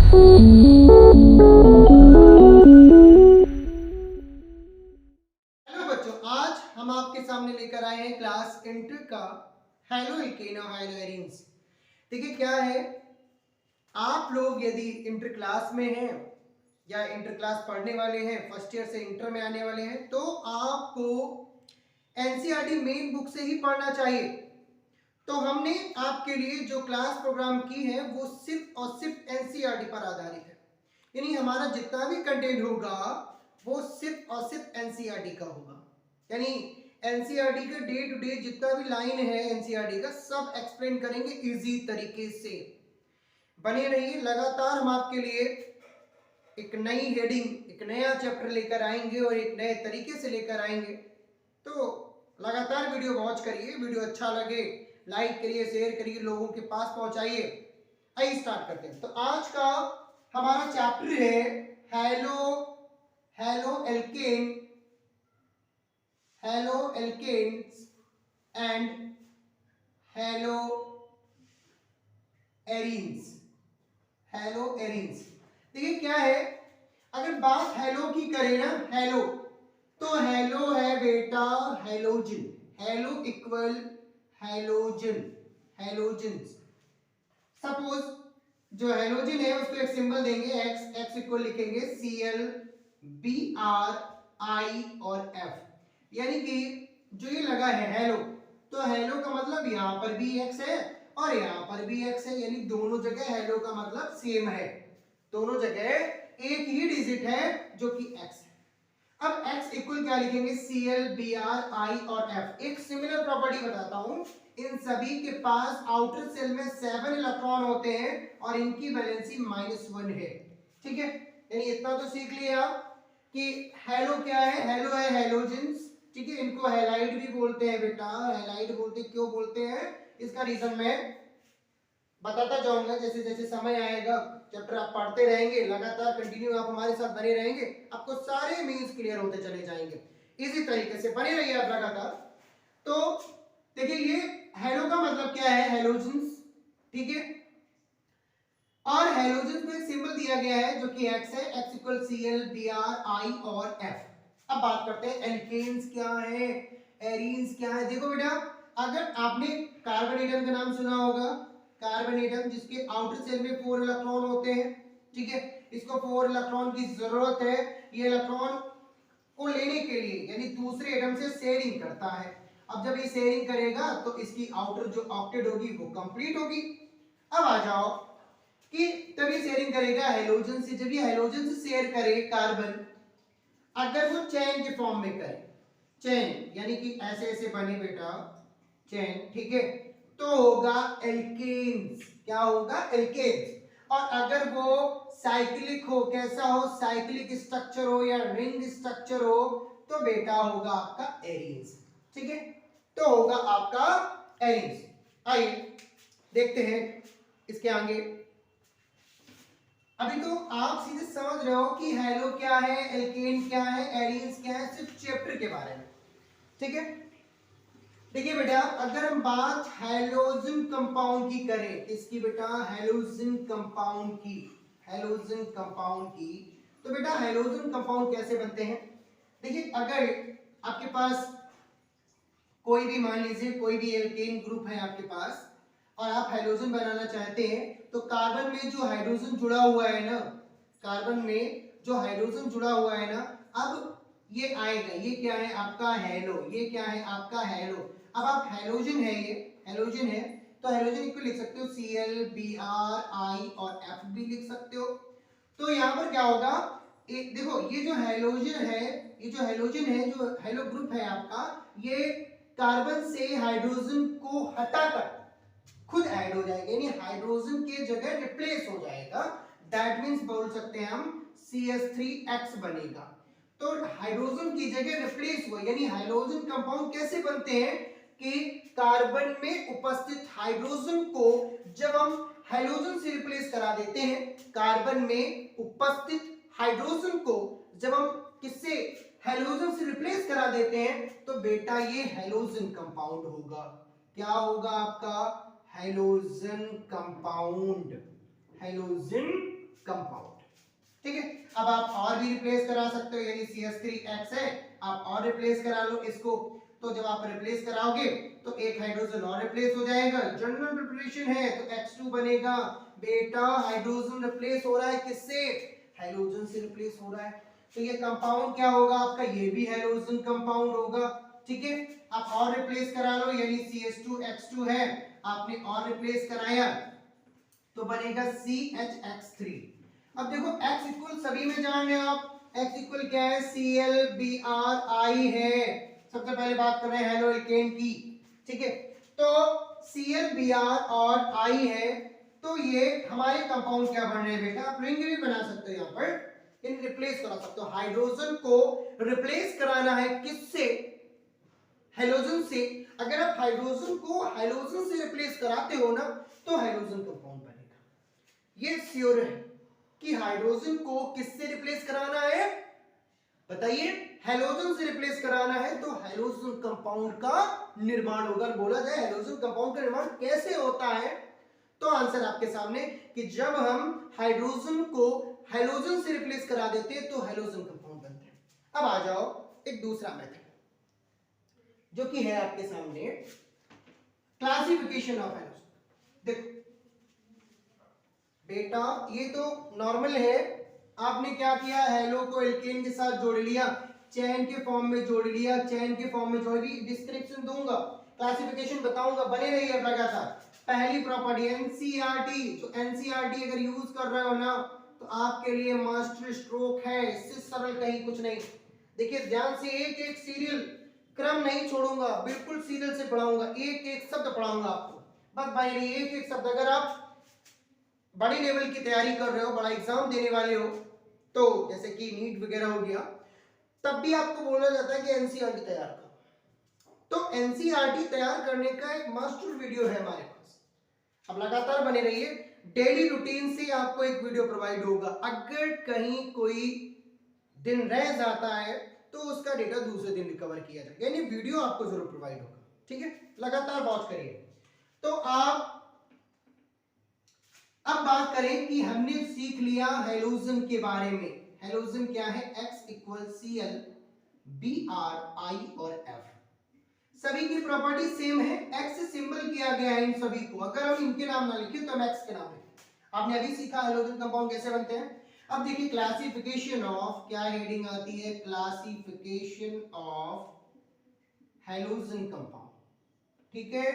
बच्चों, आज हम आपके सामने लेकर आए हैं क्लास इंटर का हेलो एल्केनो हेलो एरीन्स। देखिए क्या है, आप लोग यदि इंटर क्लास में हैं या इंटर क्लास पढ़ने वाले हैं, फर्स्ट ईयर से इंटर में आने वाले हैं, तो आपको एनसीईआरटी मेन बुक से ही पढ़ना चाहिए। तो हमने आपके लिए जो क्लास प्रोग्राम की है वो सिर्फ और सिर्फ एनसीईआरटी पर आधारित है। यानी हमारा जितना भी कंटेंट होगा वो सिर्फ और सिर्फ एनसीईआरटी का होगा। यानी एनसीईआरटी का डे टू डे जितना भी लाइन है एनसीईआरटी का सब एक्सप्लेन करेंगे इजी तरीके से। बने रहिए, लगातार हम आपके लिए एक नई हेडिंग, एक नया चैप्टर लेकर आएंगे और एक नए तरीके से लेकर आएंगे। तो लगातार वीडियो वॉच करिए, वीडियो अच्छा लगे लाइक करिए, शेयर करिए, लोगों के पास पहुंचाइए। आइए स्टार्ट करते हैं। तो आज का हमारा चैप्टर है haloalkanes and haloarenes. देखिए क्या है, अगर बात हेलो की करें ना, हेलो तो हेलो है बेटा halogen, hello equal halogen. Suppose जो हेलोजन है उसको एक सिंबल देंगे एक्स इक्वल लिखेंगे Cl Br I और F। यानी कि जो ये लगा है हेलो, तो हेलो का मतलब यहां पर भी x है और यहां पर भी x है, यानी दोनों जगह हेलो का मतलब सेम है, दोनों जगह एक ही डिजिट है जो कि x है। अब x इक्वल क्या लिखेंगे Cl Br I और F। एक सिमिलर प्रॉपर्टी बताता हूं, इन सभी के पास आउटर सेल में 7 इलेक्ट्रॉन होते हैं और इनकी वैलेंसी -1 है। ठीक है, यानी इतना तो सीख लिया कि हेलो क्या है, हेलो है हेलोजेंस। ठीक है, इनको हैलाइड भी बोलते हैं बेटा, हैलाइड बोलते क्यों बोलते हैं इसका रीजन मैं बताता जाऊंगा जैसे जैसे समय आएगा। चैप्टर आप पढ़ते रहेंगे, लगातार कंटिन्यू आप हमारे साथ बने रहेंगे, आपको सारे मीन्स क्लियर होते चले जाएंगे। इसी तरीके से बने रहिए आप लगातार। तो देखिए ये हेलो का मतलब क्या है, हेलोजेंस। ठीक है, और हेलोजेंस को एक सिंबल दिया गया है जो कि x है, x equal Cl Br I और F। अब बात करते हैं एल्केन्स क्या है, एरीन्स क्या है। देखो बेटा, अगर आपने कार्बन एटम का नाम सुना होगा, कार्बन एटम जिसके आउटर सेल में 4 इलेक्ट्रॉन होते हैं। ठीक है, इसको 4 इलेक्ट्रॉन की जरूरत है, ये इलेक्ट्रॉन को लेने के लिए, यानी दूसरे एटम से शेयरिंग करता है। अब जब ये शेयरिंग करेगा तो इसकी आउटर जो ऑक्टेट होगी वो कंप्लीट होगी। अब आ जाओ कि तभी शेयरिंग करेगा हेलोजन से। जब ये हेलोजन से शेयर करे कार्बन, अगर वो चेन के फॉर्म में करे, चेन यानी कि ऐसे ऐसे बने बेटा चेन, ठीक है, तो होगा एल्केन्स। क्या होगा, एल्केन्स। और अगर वो साइक्लिक हो, कैसा हो, साइक्लिक स्ट्रक्चर हो या रिंग स्ट्रक्चर हो, तो बेटा होगा आपका एरीन्स। ठीक है, तो होगा आपका एरीन्स। आइए देखते हैं इसके आगे। अभी तो आप सीधे समझ रहे हो कि हेलो क्या है, एल्केन क्या है, एरीन्स क्या है, सिर्फ चैप्टर के बारे में। ठीक है, देखिए बेटा, अगर हम बात हेलोजन कंपाउंड की करें, इसकी बेटा हेलोजन कंपाउंड की, हेलोजन कंपाउंड की, तो बेटा हेलोजन कंपाउंड कैसे बनते हैं। देखिए अगर आपके पास कोई भी, मान लीजिए कोई भी एल्केन ग्रुप है आपके पास और आप हाइड्रोजन बनाना चाहते हैं, तो कार्बन में जो हाइड्रोजन जुड़ा हुआ है ना, कार्बन में जो हाइड्रोजन जुड़ा हुआ है ना, अब ये आएगा, ये क्या है आपका हेलो, ये क्या है आपका हेलो। अब आप हेलोजन है, ये हेलोजन है, तो हेलोजन को लिख सकते हो Cl Br I और F भी लिख सकते हो। तो यहाँ पर क्या होगा, देखो ये जो हेलोजन है, ये जो हेलोजन है, जो हेलो ग्रुप है आपका, ये कार्बन से हाइड्रोजन को हटाकर खुद ऐड हो जाएगा, यानी हाइड्रोजन के जगह रिप्लेस हो जाएगा। दैट मींस बोल सकते हैं हम CH3X बनेगा। तो हाइड्रोजन की जगह रिप्लेस हुआ, यानी हाइड्रोजन कंपाउंड कैसे बनते हैं कि कार्बन में उपस्थित हाइड्रोजन को जब हम हाइड्रोजन से रिप्लेस करा देते हैं, कार्बन में उपस्थित हाइड्रोजन को जब हम किससे, हाइड्रोजन से रिप्लेस करा देते हैं, तो बेटा ये हाइड्रोजन कंपाउंड होगा। क्या होगा आपका, हाइड्रोजन कंपाउंड, हाइड्रोजन कंपाउंड। ठीक है, अब आप और भी रिप्लेस करा सकते हो, यानी CH3X है, आप और रिप्लेस करा लो इसको। तो जब आप रिप्लेस कराओगे तो एक हाइड्रोजन और रिप्लेस हो जाएगा, जनरल प्रिपरेशन है तो X2 बनेगा। बेटा हाइड्रोजन रिप्लेस हो रहा है किससे? हैलोजन से रिप्लेस हो रहा है, तो ये कंपाउंड क्या होगा आपका? ये भी हैलोजन कंपाउंड होगा। ठीक है, आप और रिप्लेस करा लो, यानी CH2X2 है, आपने और रिप्लेस कराया तो बनेगा CHX3। अब देखो X इक्वल सभी में जान रहे हो आप, X इक्वल क्या है? ClBrI है। सबसे पहले बात कर रहे हैं हेलो एल्केन की। ठीक है, तो ClBr और I है, तो ये हमारे कंपाउंड क्या बन रहे हैं बेटा? आप रिंग भी बना सकते हो, यहाँ पर इन रिप्लेस करा सकते हो। हाइड्रोजन को रिप्लेस कराना है किससे? हैलोजन से। अगर आप हाइड्रोजन को हैलोजन से रिप्लेस कराते हो ना, तो हैलोजन कंपाउंड बनेगा। ये श्योर है कि हाइड्रोजन को किससे रिप्लेस कराना है? बताइए, हैलोजन से रिप्लेस कराना है तो हैलोजन कंपाउंड का निर्माण होगा। बोला जाए हैलोजन कंपाउंड का निर्माण कैसे होता है, तो आंसर आपके सामने कि जब हम हाइड्रोजन को हैलोजन से रिप्लेस करा देते हैं तो हैलोजन कंपाउंड बनते हैं। अब आ जाओ एक दूसरा मेथड जो कि है आपके सामने, क्लासिफिकेशन ऑफ हैलोजन। देखो बेटा, ये तो नॉर्मल है, आपने क्या किया? हेलो को एल्केन के साथ जोड़ लिया, चेन के फॉर्म में जोड़ लिया, चेन के फॉर्म में जोड़ ली। डिस्क्रिप्शन दूंगा, क्लासिफिकेशन बताऊंगा, बने रहिए लगातार। पहली प्रॉपर्टी एनसीईआरटी, तो एनसीईआरटी अगर यूज कर रहे हो ना तो आपके लिए मास्टर स्ट्रोक है, इससे सरल कहीं कुछ नहीं। देखिए ध्यान से, एक एक सीरियल क्रम नहीं छोड़ूंगा, बिल्कुल सीरियल से पढ़ाऊंगा, एक एक शब्द पढ़ाऊंगा आपको, बस बने रहिए एक एक शब्द। अगर आप बड़ी लेवल की तैयारी कर रहे हो, बड़ा एग्जाम देने वाले हो, तो जैसे कि नीट वगैरह हो गया, तब भी आपको बोला जाता है कि एनसीईआरटी तैयार करो। तो एनसीईआरटी तैयार करने का एक मास्टर वीडियो है हमारे पास, अब लगातार बने रहिए। डेली रूटीन से आपको एक वीडियो प्रोवाइड होगा, अगर कहीं कोई दिन रह जाता है तो उसका डेटा दूसरे दिन रिकवर किया जाएगा, यानी वीडियो आपको जरूर प्रोवाइड होगा। ठीक है, लगातार वॉच करिए। तो आप अब बात करें कि हमने सीख लिया हैलोजन के बारे में। हैलोजन क्या है? X equal Cl Br I और F, सभी की प्रॉपर्टी सेम है, X से सिंबल किया गया है इन सभी को। अगर हम इनके नाम ना लिखे तो हम X के नाम लिखें। आपने अभी सीखा हैलोजन कंपाउंड कैसे बनते हैं। अब देखिए क्लासिफिकेशन ऑफ, क्या हेडिंग आती है? Classification of halogen compound. ठीक है,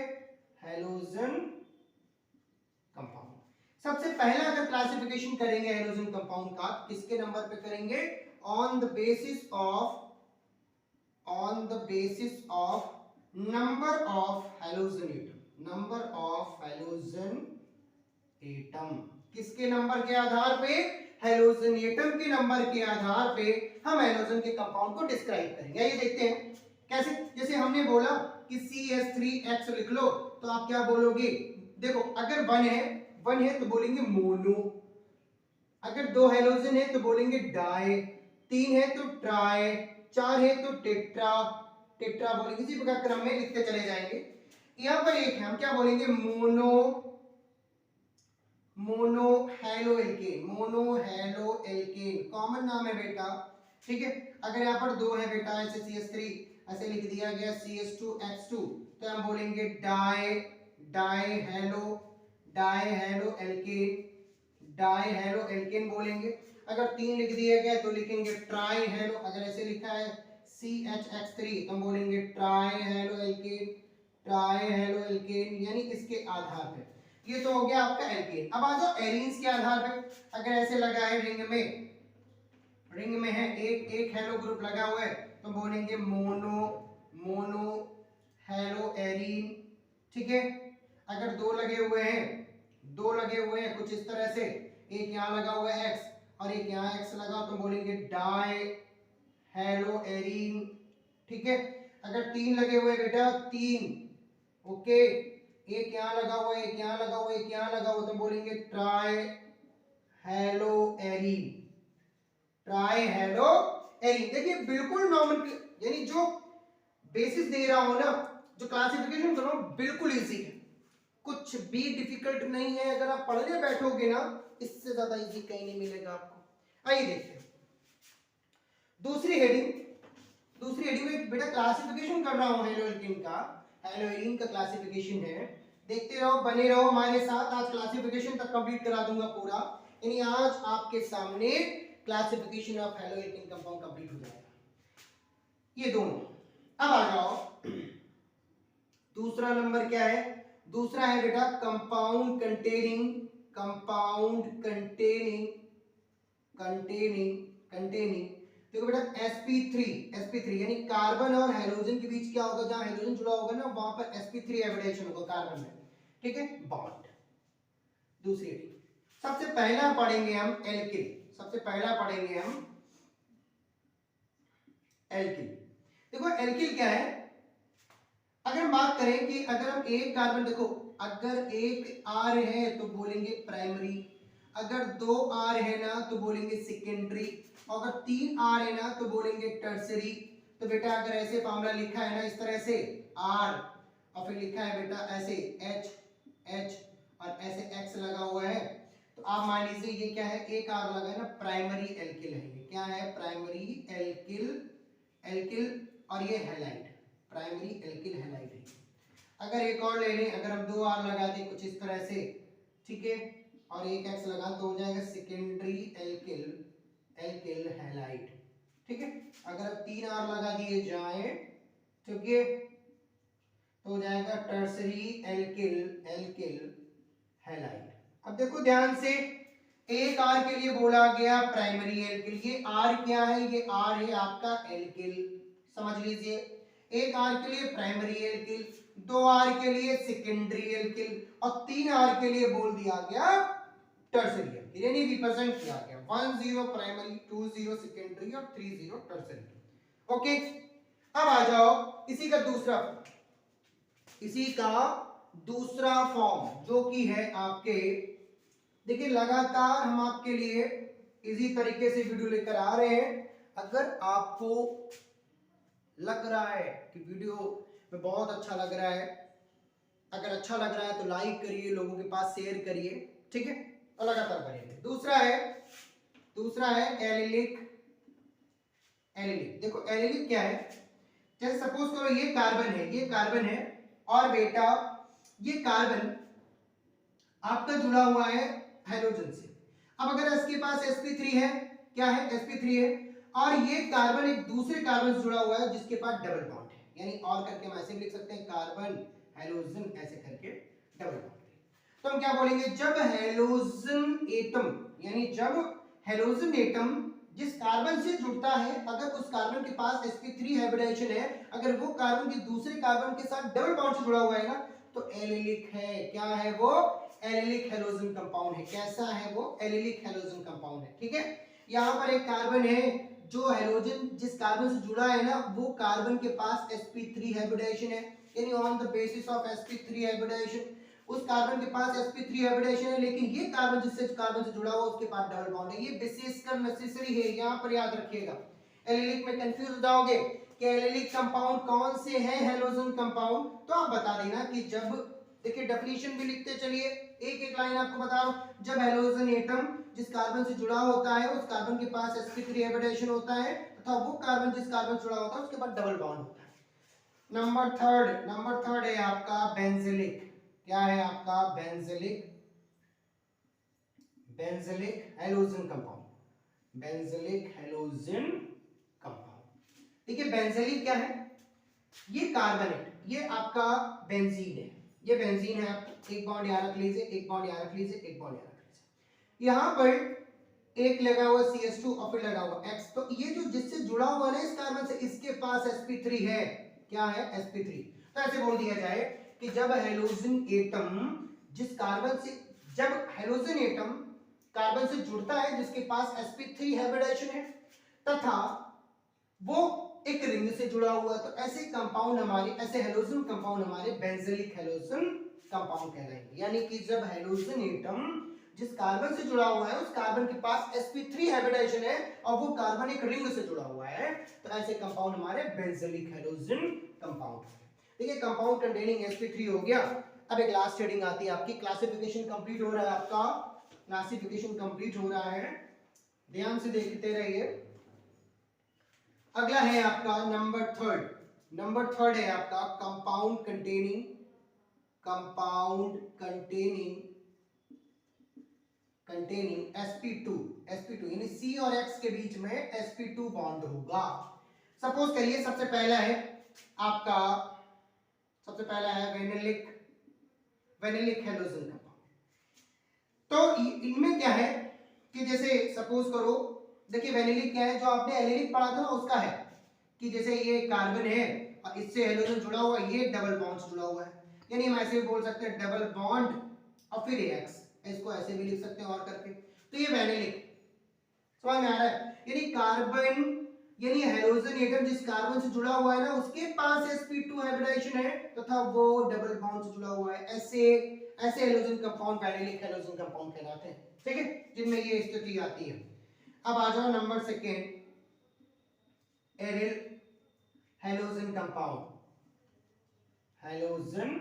हैलोजन कंपाउंड। सबसे पहला अगर क्लासिफिकेशन करेंगे हैलोजन कंपाउंड का, किसके नंबर पे करेंगे? On the basis of number of halogen atom, number of halogen atom. किसके नंबर के आधार पे? हैलोजन एटम के नंबर के आधार पे हम हैलोजन के कंपाउंड को डिस्क्राइब करेंगे। ये देखते हैं कैसे। जैसे हमने बोला कि CH3X लिख लो, तो आप क्या बोलोगे? देखो अगर 1 है तो बोलेंगे मोनो, अगर 2 हैलोजन है तो बोलेंगे डाई, 3 है तो ट्राई, 4 है तो टेट्रा, टेट्रा बोलेंगे। इसी प्रकार क्रम में लिखते चले जाएंगे। यहां पर एक है, हम क्या बोलेंगे? Mono halo alkane, mono halo alkane common नाम है बेटा। ठीक है, अगर यहाँ पर 2 है बेटा, ऐसे CH3 ऐसे लिख दिया गया CH2X2, तो हम बोलेंगे die halo alkane, die halo alkane बोलेंगे। अगर 3 लिख दिया गया तो लिखेंगे ट्राई हेलो, अगर ऐसे लिखा है CHX3 तो हम बोलेंगे ट्राई हेलो एल्केन, यानी इसके आधार पे। ये तो हो गया आपका एल्केन। अब आ जाओ एरीन्स के आधार पे। अगर ऐसे लगा है रिंग में है एक हेलो ग्रुप लगा हुआ है तो बोलेंगे मोनो हेलो एरीन। ठीक है, अगर 2 लगे हुए हैं कुछ इस तरह से, एक यहाँ लगा हुआ है X और एक यहाँ X लगा, तो बोलेंगे डाई हेलो एरीन। ठीक है, अगर 3 लगे हुए बेटा, 3 ओके, एक यहाँ लगा हुआ है, एक यहाँ लगा हुआ है, एक यहाँ लगा हुआ, तो बोलेंगे ट्राई हेलो एरीन, देखिए बिल्कुल नॉर्मल, यानी जो बेसिस दे रहा हूं ना, जो क्लासिफिकेशन कर रहा हूं, बिल्कुल इजी है। कुछ भी डिफिकल्ट नहीं है, अगर आप पढ़ने बैठोगे ना इससे ज्यादा इजी कहीं नहीं मिलेगा आपको। आइए देखते हैं दूसरी हेडिंग में बेटा क्लासिफिकेशन कर रहा हूं हेलोइडिन का, हेलोइडिन का क्लासिफिकेशन है। देखते रहो, बने रहो हमारे साथ, आज क्लासिफिकेशन तक कंप्लीट करा दूंगा पूरा, यानी आज आपके सामने क्लासिफिकेशन ऑफ हेलोइडिन कंपाउंड कंप्लीट हो जाएगा। ये दोनों। अब आ जाओ दूसरा नंबर क्या है, दूसरा है बेटा कंपाउंड कंटेनिंग देखो बेटा sp3 यानी कार्बन और हाइड्रोजन के बीच क्या होगा, जहां हाइड्रोजन जुड़ा होगा ना वहां पर sp3 हाइब्रिडेशन होगा कार्बन में, ठीक है, बॉन्ड। दूसरी सबसे पहला पढ़ेंगे हम एल्किल, देखो एल्किल क्या है, अगर हम बात करें कि अगर हम एक कार्बन, देखो अगर एक R है तो बोलेंगे प्राइमरी, अगर 2 R है ना तो बोलेंगे सेकेंडरी, अगर 3 R है ना तो बोलेंगे टर्सरी। तो बेटा अगर ऐसे फॉर्मूला लिखा है ना इस तरह से R और फिर लिखा है बेटा ऐसे H और ऐसे X लगा हुआ है, तो आप मान लीजिए ये क्या है, एक R लगा है ना, प्राइमरी एल्किल है। ये क्या है, प्राइमरी एल्किल और ये हैलाइड, प्राइमरी एल्किल हैलाइड है। अगर एक और ले लें, अगर हम 2 R लगा दें कुछ इस तरह से, ठीक है, और एक X लगा तो हो जाएगा सेकेंडरी एल्किल हैलाइड, ठीक है। अगर अब 3 R लगा दिए जाए, ठीक है, तो हो जाएगा टर्सरी एल्किल हैलाइड। अब देखो ध्यान से, एक R के लिए बोला गया प्राइमरी एल्किल, ये R क्या है, ये R है आपका एल्किल, समझ लीजिए। एक R के लिए प्राइमरी एल्किल, 2 R के लिए सेकेंडरी एल्किल और 3 R के लिए बोल दिया गया टर्सरी एल्किल, यानी रिप्रेजेंट किया गया 10 प्राइमरी, 20 सेकेंडरी और 30 टर्सरी। ओके, अब आ जाओ इसी का दूसरा फॉर्म जो कि है आपके, देखिए लगातार हम आपके लिए इजी तरीके से वीडियो लेकर आ रहे हैं। अगर आपको लग रहा है कि वीडियो में बहुत अच्छा लग रहा है, अगर अच्छा लग रहा है तो लाइक करिए, लोगों के पास शेयर करिए, ठीक है, और लगातार करिए। दूसरा है एलिलिक। देखो एलिलिक क्या है, जैसे सपोज करो ये कार्बन है और बेटा ये कार्बन आपका जुड़ा हुआ है हाइड्रोजन से। अब अगर इसके पास sp3 है, क्या है, sp3 है, और ये कार्बन एक दूसरे कार्बन से जुड़ा हुआ है जिसके पास डबल बॉन्ड है, यानी और करके हम ऐसे भी लिख सकते हैं कार्बन हाइड्रोजन ऐसे करके डबल बॉन्ड। तो हम क्या बोलेंगे, जब हाइड्रोजन एटम जिस कार्बन से जुड़ता है, अगर उस कार्बन के पास sp3 हाइब्रिडेशन है, अगर वो कार्बन के दूसरे कार्बन के साथ डबल बॉन्ड से जुड़ा हुआ है ना, तो एलिलिक है। क्या है वो, एलिलिक हैलोजन कंपाउंड है। कैसा है वो, एलिलिक हैलोजन कंपाउंड है, ठीक है। यहाँ पर एक कार्बन है जो हाइड्रोजन जिस कार्बन से जुड़ा है ना, वो कार्बन के पास sp3 हाइब्रिडेशन है, यानी on the basis of sp3 hybridisation उस कार्बन के पास sp3 हाइब्रिडेशन है, लेकिन ये कार्बन जिससे कार्बन से जुड़ा हुआ उसके पास डबल बॉन्ड है। ये विशेषकर नेसेसरी है, यहां पर याद रखिएगा। एलिलिक में कंफ्यूज हो जाओगे कि एलिलिक कंपाउंड कौन से हैं हैलोजन कंपाउंड, तो आप बता देना कि जब, देखिए डेफिनेशन भी लिखते चलिए, एक लाइन आपको बता रहा हूं, जब हैलोजन एटम जिस कार्बन से जुड़ा होता है उस कार्बन के पास sp3 हाइब्रिडेशन होता है तथा वो कार्बन जिस कार्बन से जुड़ा होता है उसके पास डबल बॉन्ड होता है। नंबर थर्ड है आपका बेंजिलिक। क्या है आपका, बेंजिलिक हैलोजन कंपाउंड, देखिए बेंजिलिक क्या है, ये कार्बनेट, ये आपका बेंजीन है, ये बेंजीन है, आप एक बॉन्ड यहां रख लीजिए, एक बॉन्ड यहां रख लीजिए, एक बॉन्ड यहां रख लीजिए, यहां पर एक लगा हुआ CH2 और फिर लगा हुआ X, तो ये जो जिससे जुड़ा हुआ है इस कार्बन से, इसके पास sp3 है। क्या है, sp3। तो ऐसे बोल दिया जाए कि जब हाइड्रोजन एटम जिस कार्बन से, जब हाइड्रोजन एटम कार्बन से जुड़ता है जिसके पास sp3 हाइब्रिडेशन है तथा वो एक रिंग से जुड़ा हुआ, तो ऐसे कंपाउंड हमारे, ऐसे हैलोजन कंपाउंड हमारे बेंजिलिक हैलोजन कंपाउंड कहलाएंगे। यानी कि जब हैलोजन एटम जिस कार्बन से जुड़ा हुआ है उस कार्बन के पास sp3 हाइब्रिडेशन है और वो कार्बन एक रिंग से जुड़ा हुआ है, तो ऐसे कंपाउंड हमारे बेंजिलिक हैलोजन कंपाउंड। देखिए कंपाउंड कंटेनिंग sp3 हो गया। अब एक लास्ट हेडिंग आती है आपकी, क्लासिफिकेशन कंप्लीट हो रहा है आपका, क्लासिफिकेशन कंप्लीट हो रहा है, ध्यान से देखते रहिए। अगला है आपका नंबर थर्ड, नंबर थर्ड है आपका compound containing, compound containing sp2, sp2 यानी C और X के बीच में sp2 बॉन्ड होगा। सपोज करिए सबसे पहला है आपका, सबसे पहला है वेनिलिक, वेनिलिक हेलोजन कंपाउंड। तो इनमें क्या है कि जैसे सपोज करो, देखिए वेनिलिक क्या है, जो आपने एलिलिक पढ़ा था ना उसका है कि जैसे ये कार्बन है और इससे हेलोजन जुड़ा हुआ है, ये डबल बॉन्ड जुड़ा हुआ है, यानी हम ऐसे भी बोल सकते हैं डबल बॉन्ड और फिर एक्स, इसको ऐसे भी लिख सकते हैं और करके। तो ये वेनिलिक, समझ में आ रहा है, यानी कार्बन यानी हेलोजन एटम जिस कार्बन से जुड़ा हुआ है ना उसके पास sp2 हाइब्रिडाइजेशन है तथा वो डबल बॉन्ड से जुड़ा हुआ है, ऐसे ऐसे हेलोजन कंपाउंड वेनिलिक हेलोजन कंपाउंड कहलाते हैं, ठीक है, जिनमें ये स्थिति आती है। अब आ जाओ number second, aryl halogen compound, halogen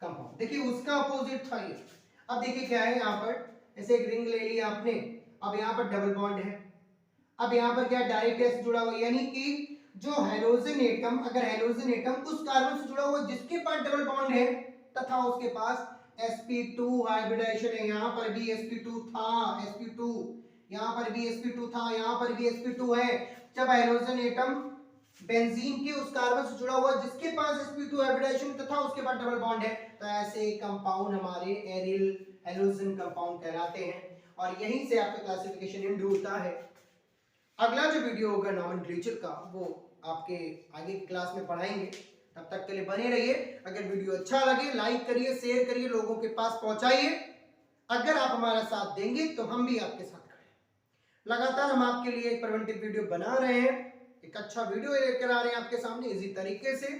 compound, देखिए उसका अपोजिट था ये। अब देखिए क्या है, यहाँ पर ऐसे एक रिंग ले ली आपने, अब यहाँ पर डबल बॉन्ड है, अब यहाँ पर क्या डायरेक्ट एस जुड़ा हुआ है, यानी कि जो हेलोजन एटम, अगर हेलोजन एटम उस कार्बन से जुड़ा हुआ जिसके पास डबल बॉन्ड है तथा उसके पास sp2 हाइब्रिडाइजेशन है, यहाँ पर भी sp2 था, sp2 यहाँ पर भी sp2 था, यहाँ पर भी sp2 है। जब हेलोजन एटम बेंजीन के उस कार्बन से जुड़ा हुआ जिसके पास sp2 हाइब्रिडाइजेशन तथा उसके पास डबल बॉन्ड है, तो ऐसे कंपाउंड हमारे एरिल हेलोजन कंपाउंड कहलाते हैं, और यहीं से आपका क्लासिफिकेशन इंड होता है। अगला जो वीडियो होगा नॉमेनक्लेचर का वो आपके आगे की क्लास में पढ़ाएंगे, तब तक के लिए बने रहिए। अगर वीडियो अच्छा लगे लाइक करिए, शेयर करिए, लोगों के पास पहुंचाइए। अगर आप हमारा साथ देंगे तो हम भी आपके साथ खड़े। लगातार हम आपके लिए एक प्रिवेंटिव वीडियो बना रहे हैं, एक अच्छा वीडियो लेकर आ रहे हैं आपके सामने इसी तरीके से।